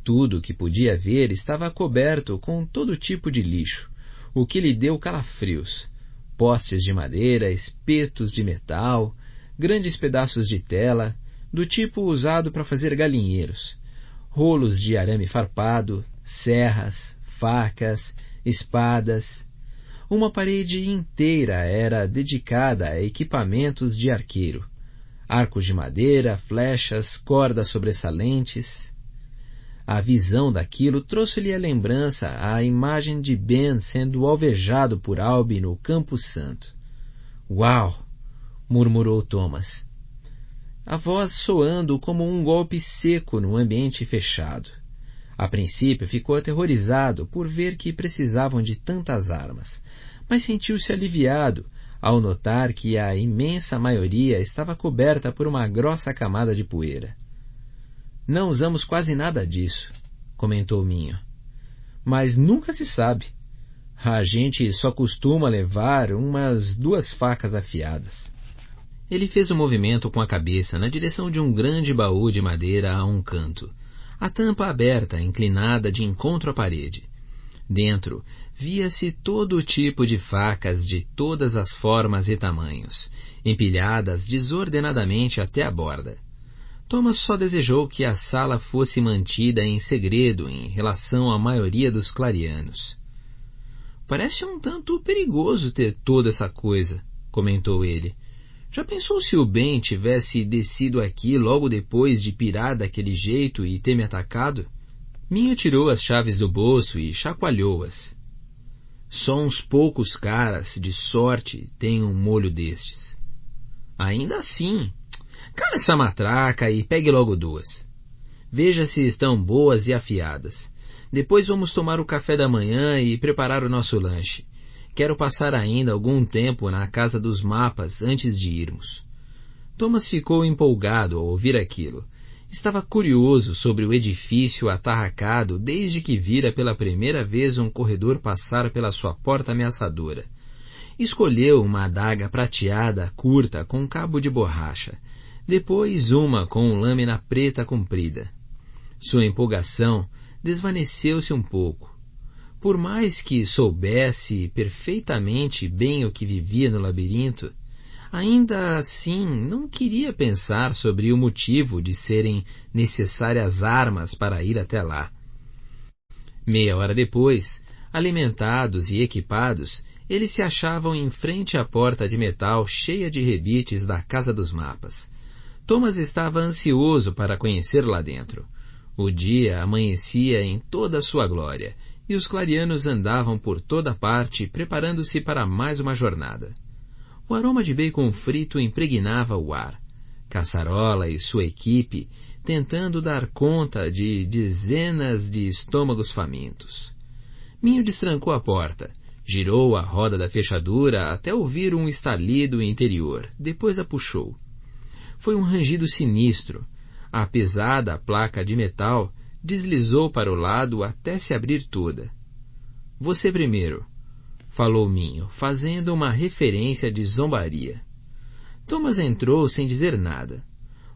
Tudo o que podia ver estava coberto com todo tipo de lixo, o que lhe deu calafrios. Postes de madeira, espetos de metal, grandes pedaços de tela, do tipo usado para fazer galinheiros, rolos de arame farpado, serras, facas, espadas. Uma parede inteira era dedicada a equipamentos de arqueiro, arcos de madeira, flechas, cordas sobressalentes. A visão daquilo trouxe-lhe a lembrança à imagem de Ben sendo alvejado por Albi no Campo Santo. Uau! Murmurou Thomas, a voz soando como um golpe seco no ambiente fechado. A princípio ficou aterrorizado por ver que precisavam de tantas armas, mas sentiu-se aliviado ao notar que a imensa maioria estava coberta por uma grossa camada de poeira. Não usamos quase nada disso, comentou Minho. Mas nunca se sabe. A gente só costuma levar umas 2 facas afiadas. Ele fez um movimento com a cabeça na direção de um grande baú de madeira a um canto, a tampa aberta, inclinada de encontro à parede. Dentro, via-se todo o tipo de facas de todas as formas e tamanhos, empilhadas desordenadamente até a borda. Thomas só desejou que a sala fosse mantida em segredo em relação à maioria dos clarianos. Parece um tanto perigoso ter toda essa coisa, comentou ele. Já pensou se o Ben tivesse descido aqui logo depois de pirar daquele jeito e ter me atacado? Minho tirou as chaves do bolso e chacoalhou-as. Só uns poucos caras de sorte têm um molho destes. Ainda assim, cala essa matraca e pegue logo 2. Veja se estão boas e afiadas. Depois vamos tomar o café da manhã e preparar o nosso lanche. Quero passar ainda algum tempo na casa dos mapas antes de irmos. Thomas ficou empolgado ao ouvir aquilo. Estava curioso sobre o edifício atarracado desde que vira pela primeira vez um corredor passar pela sua porta ameaçadora. Escolheu uma adaga prateada curta com cabo de borracha, depois uma com lâmina preta comprida. Sua empolgação desvaneceu-se um pouco. Por mais que soubesse perfeitamente bem o que vivia no labirinto, ainda assim não queria pensar sobre o motivo de serem necessárias armas para ir até lá. Meia hora depois, alimentados e equipados, eles se achavam em frente à porta de metal cheia de rebites da Casa dos Mapas. Thomas estava ansioso para conhecer lá dentro. O dia amanhecia em toda a sua glória, e os clarianos andavam por toda parte preparando-se para mais uma jornada. O aroma de bacon frito impregnava o ar. Caçarola e sua equipe tentando dar conta de dezenas de estômagos famintos. Minho destrancou a porta, girou a roda da fechadura até ouvir um estalido interior, depois a puxou. Foi um rangido sinistro. A pesada placa de metal deslizou para o lado até se abrir toda. Você primeiro, falou Minho, fazendo uma referência de zombaria. Thomas entrou sem dizer nada.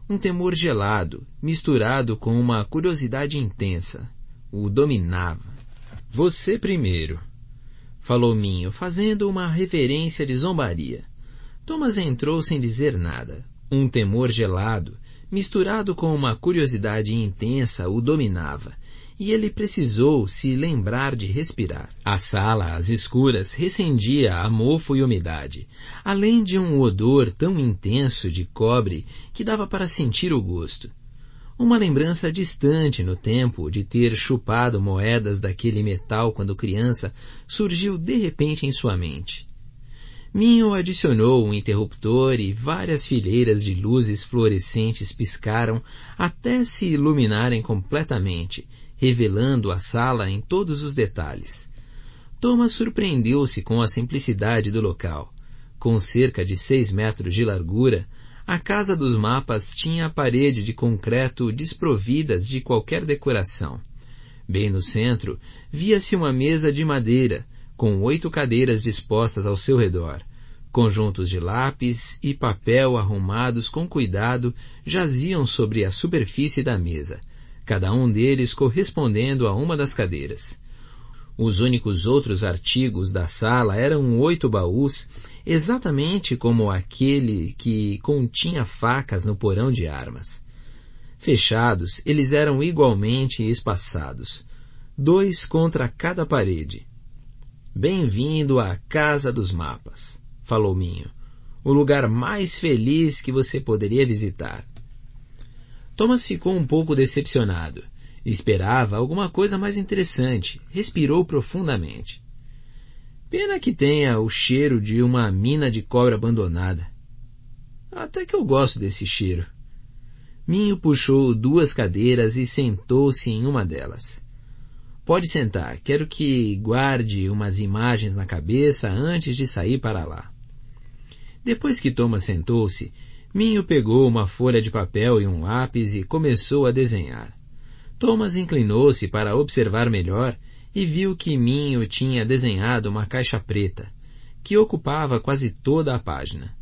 Um temor gelado, misturado com uma curiosidade intensa, o dominava. Você primeiro, falou Minho, fazendo uma referência de zombaria. Thomas entrou sem dizer nada. Um temor gelado, misturado com uma curiosidade intensa, o dominava, e ele precisou se lembrar de respirar. A sala, às escuras, recendia a mofo e umidade, além de um odor tão intenso de cobre que dava para sentir o gosto. Uma lembrança distante no tempo de ter chupado moedas daquele metal quando criança surgiu de repente em sua mente. Minho adicionou um interruptor e várias fileiras de luzes fluorescentes piscaram até se iluminarem completamente, revelando a sala em todos os detalhes. Thomas surpreendeu-se com a simplicidade do local. Com cerca de 6 metros de largura, a casa dos mapas tinha a parede de concreto desprovidas de qualquer decoração. Bem no centro, via-se uma mesa de madeira, com 8 cadeiras dispostas ao seu redor. Conjuntos de lápis e papel arrumados com cuidado jaziam sobre a superfície da mesa, cada um deles correspondendo a uma das cadeiras. Os únicos outros artigos da sala eram 8 baús, exatamente como aquele que continha facas no porão de armas. Fechados, eles eram igualmente espaçados, 2 contra cada parede. Bem-vindo à Casa dos Mapas, falou Minho, o lugar mais feliz que você poderia visitar. Thomas ficou um pouco decepcionado. Esperava alguma coisa mais interessante. Respirou profundamente. Pena que tenha o cheiro de uma mina de cobre abandonada. Até que eu gosto desse cheiro. Minho puxou 2 cadeiras e sentou-se em uma delas. Pode sentar. Quero que guarde umas imagens na cabeça antes de sair para lá. Depois que Thomas sentou-se, Minho pegou uma folha de papel e um lápis e começou a desenhar. Thomas inclinou-se para observar melhor e viu que Minho tinha desenhado uma caixa preta, que ocupava quase toda a página.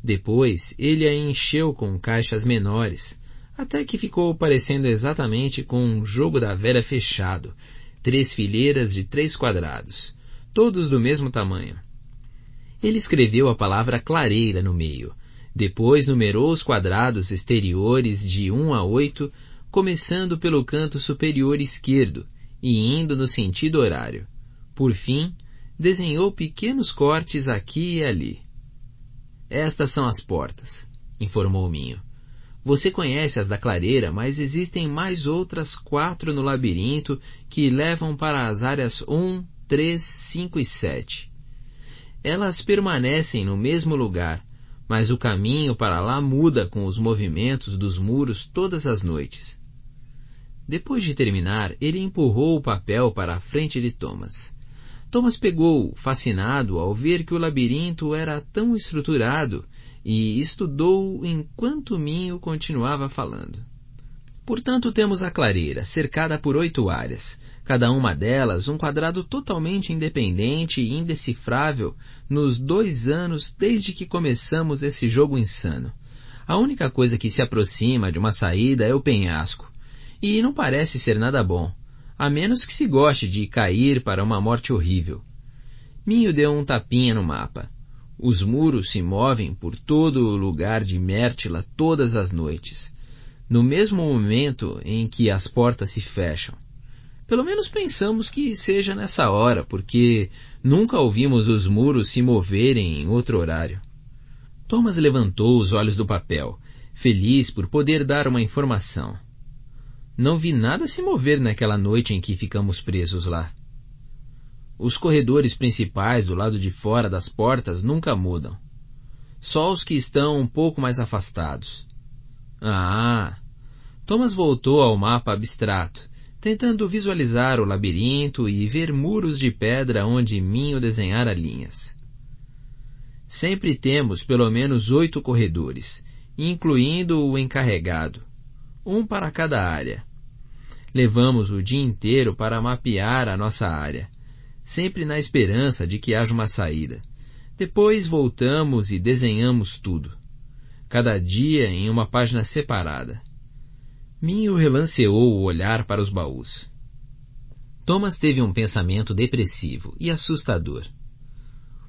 Depois, ele a encheu com caixas menores, até que ficou parecendo exatamente com um jogo da velha fechado, 3 fileiras de 3 quadrados, todos do mesmo tamanho. Ele escreveu a palavra clareira no meio, depois numerou os quadrados exteriores de 1 a 8, começando pelo canto superior esquerdo e indo no sentido horário. Por fim, desenhou pequenos cortes aqui e ali. Estas são as portas, informou Minho. Você conhece as da clareira, mas existem mais outras 4 no labirinto que levam para as áreas 1, 3, 5 e 7. Elas permanecem no mesmo lugar, mas o caminho para lá muda com os movimentos dos muros todas as noites. Depois de terminar, ele empurrou o papel para a frente de Thomas. Thomas pegou, fascinado ao ver que o labirinto era tão estruturado, e estudou enquanto Minho continuava falando. Portanto, temos a clareira, cercada por 8 áreas, cada uma delas um quadrado totalmente independente e indecifrável nos 2 anos desde que começamos esse jogo insano. A única coisa que se aproxima de uma saída é o penhasco, e não parece ser nada bom, a menos que se goste de cair para uma morte horrível. Minho deu um tapinha no mapa. Os muros se movem por todo o lugar de Mértila todas as noites, no mesmo momento em que as portas se fecham. Pelo menos pensamos que seja nessa hora, porque nunca ouvimos os muros se moverem em outro horário. Thomas levantou os olhos do papel, feliz por poder dar uma informação. Não vi nada se mover naquela noite em que ficamos presos lá. Os corredores principais do lado de fora das portas nunca mudam. Só os que estão um pouco mais afastados. Thomas voltou ao mapa abstrato, tentando visualizar o labirinto e ver muros de pedra onde Minho desenhara linhas. Sempre temos pelo menos 8 corredores, incluindo o encarregado, um para cada área. Levamos o dia inteiro para mapear a nossa área, sempre na esperança de que haja uma saída. Depois voltamos e desenhamos tudo, cada dia em uma página separada. Minho relanceou o olhar para os baús. Thomas teve um pensamento depressivo e assustador.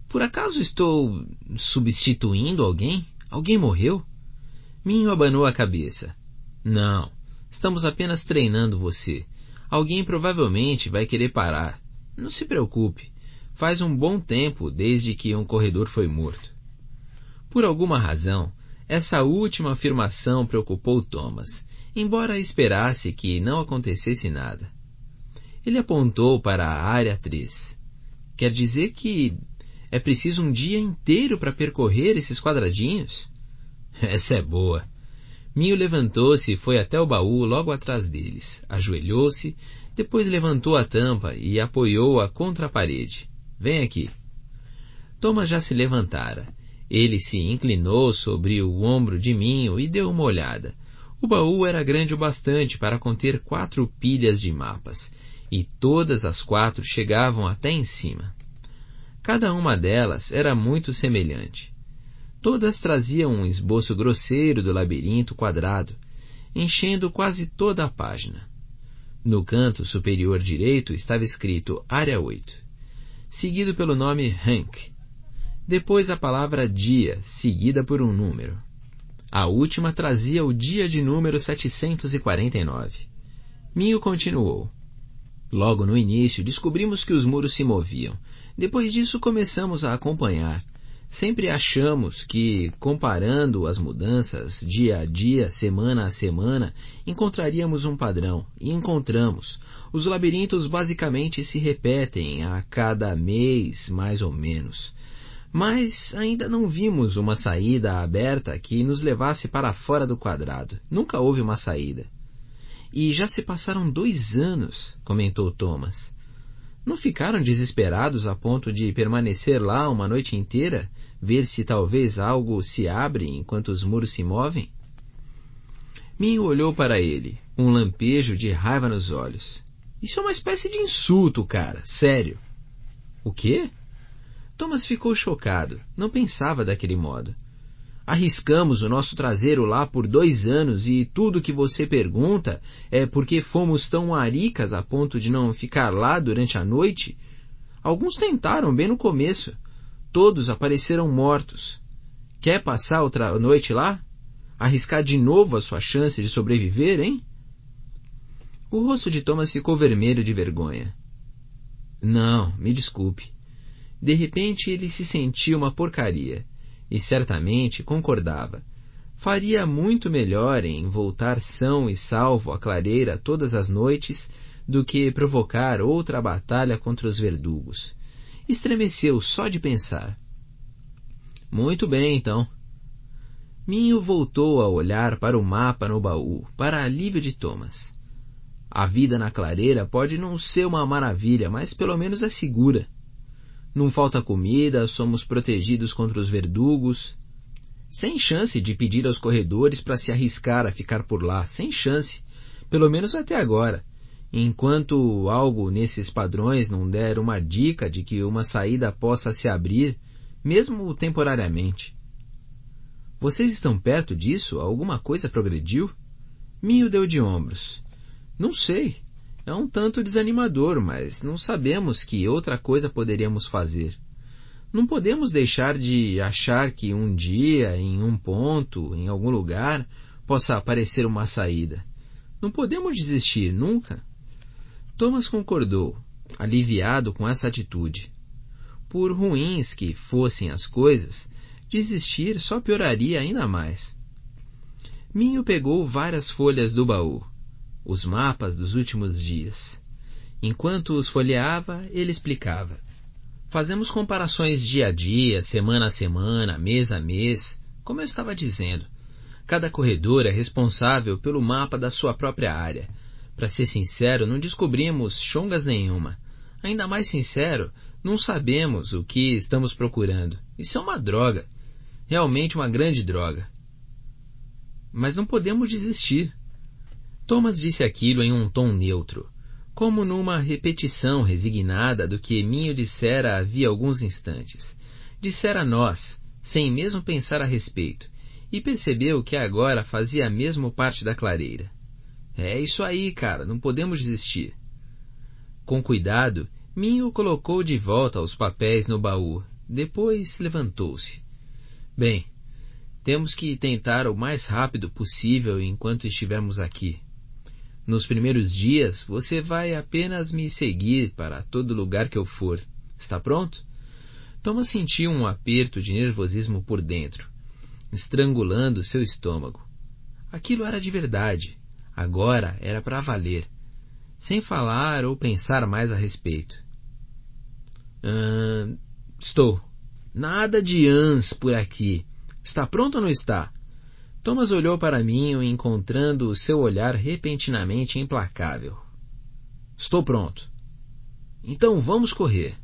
Por acaso estou substituindo alguém? Alguém morreu? Minho abanou a cabeça. Não, estamos apenas treinando você. Alguém provavelmente vai querer parar. Não se preocupe. Faz um bom tempo desde que um corredor foi morto. Por alguma razão, essa última afirmação preocupou Thomas, embora esperasse que não acontecesse nada. Ele apontou para a área 3. Quer dizer que é preciso um dia inteiro para percorrer esses quadradinhos? Essa é boa. Minho levantou-se e foi até o baú logo atrás deles. Ajoelhou-se, depois levantou a tampa e apoiou-a contra a parede. Vem aqui. Thomas já se levantara. Ele se inclinou sobre o ombro de Minho e deu uma olhada. O baú era grande o bastante para conter 4 pilhas de mapas, e todas as 4 chegavam até em cima. Cada uma delas era muito semelhante. Todas traziam um esboço grosseiro do labirinto quadrado, enchendo quase toda a página. No canto superior direito estava escrito Área 8, seguido pelo nome Hank. Depois a palavra dia, seguida por um número. A última trazia o dia de número 749. Minho continuou. Logo no início descobrimos que os muros se moviam. Depois disso começamos a acompanhar. Sempre achamos que, comparando as mudanças dia a dia, semana a semana, encontraríamos um padrão. E encontramos. Os labirintos basicamente se repetem a cada mês, mais ou menos. Mas ainda não vimos uma saída aberta que nos levasse para fora do quadrado. Nunca houve uma saída. E já se passaram 2 anos, comentou Thomas. Não ficaram desesperados a ponto de permanecer lá uma noite inteira, ver se talvez algo se abre enquanto os muros se movem? Minho olhou para ele, um lampejo de raiva nos olhos. Isso é uma espécie de insulto, cara, sério. O quê? Thomas ficou chocado, não pensava daquele modo. Arriscamos o nosso traseiro lá por 2 anos e tudo que você pergunta é porque fomos tão aricas a ponto de não ficar lá durante a noite? Alguns tentaram bem no começo. Todos apareceram mortos. Quer passar outra noite lá? Arriscar de novo a sua chance de sobreviver, hein? O rosto de Thomas ficou vermelho de vergonha. Não, me desculpe. De repente ele se sentia uma porcaria. E certamente concordava. Faria muito melhor em voltar são e salvo à clareira todas as noites do que provocar outra batalha contra os verdugos. Estremeceu só de pensar. Muito bem, então. Minho voltou a olhar para o mapa no baú, para alívio de Thomas. A vida na clareira pode não ser uma maravilha, mas pelo menos é segura. Não falta comida, somos protegidos contra os verdugos. Sem chance de pedir aos corredores para se arriscar a ficar por lá. Sem chance. Pelo menos até agora. Enquanto algo nesses padrões não der uma dica de que uma saída possa se abrir, mesmo temporariamente. Vocês estão perto disso? Alguma coisa progrediu? Minho deu de ombros. Não sei. É um tanto desanimador, mas não sabemos que outra coisa poderíamos fazer. Não podemos deixar de achar que um dia, em um ponto, em algum lugar, possa aparecer uma saída. Não podemos desistir, nunca. Thomas concordou, aliviado com essa atitude. Por ruins que fossem as coisas, desistir só pioraria ainda mais. Minho pegou várias folhas do baú. Os mapas dos últimos dias. Enquanto os folheava, ele explicava. Fazemos comparações dia a dia, semana a semana, mês a mês. Como eu estava dizendo, cada corredor é responsável pelo mapa da sua própria área. Para ser sincero, não descobrimos chongas nenhuma. Ainda mais sincero, não sabemos o que estamos procurando. Isso é uma droga. Realmente uma grande droga. Mas não podemos desistir. Thomas disse aquilo em um tom neutro, como numa repetição resignada do que Minho dissera havia alguns instantes. Dissera a nós, sem mesmo pensar a respeito, e percebeu que agora fazia mesmo parte da clareira. É isso aí, cara, não podemos desistir. Com cuidado, Minho colocou de volta os papéis no baú, depois levantou-se. Bem, temos que tentar o mais rápido possível enquanto estivermos aqui. Nos primeiros dias, você vai apenas me seguir para todo lugar que eu for. Está pronto? Thomas sentiu um aperto de nervosismo por dentro, estrangulando seu estômago. Aquilo era de verdade. Agora era para valer, sem falar ou pensar mais a respeito. Estou. Nada de por aqui. Está pronto ou não está? Thomas olhou para mim, encontrando o seu olhar repentinamente implacável. Estou pronto. Então vamos correr.